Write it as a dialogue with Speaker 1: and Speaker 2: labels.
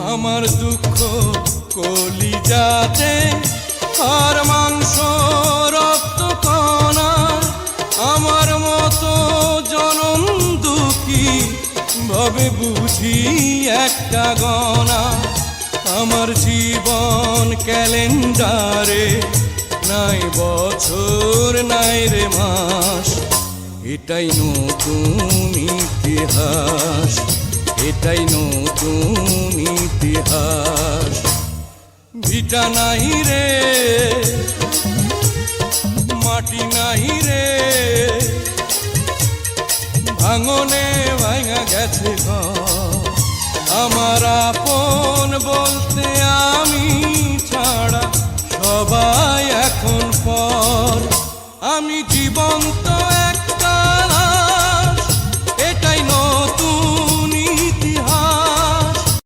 Speaker 1: আমার দুঃখ কলিজাতে আর মাংস রক্ত কণা, আমার মতো জনম দুঃখী ভাবে বুঝি একটা গণা। আমার জীবন ক্যালেন্ডারে নাই বছর নাই রে মাস, এটাই নতুন ইতিহাস, এটাই নতুন ইতিহাস। ভিটা নাই রে, মাটি নাই রে, ভাঙনে ভাঙা গেছে ঘর। আমার আপন বলতে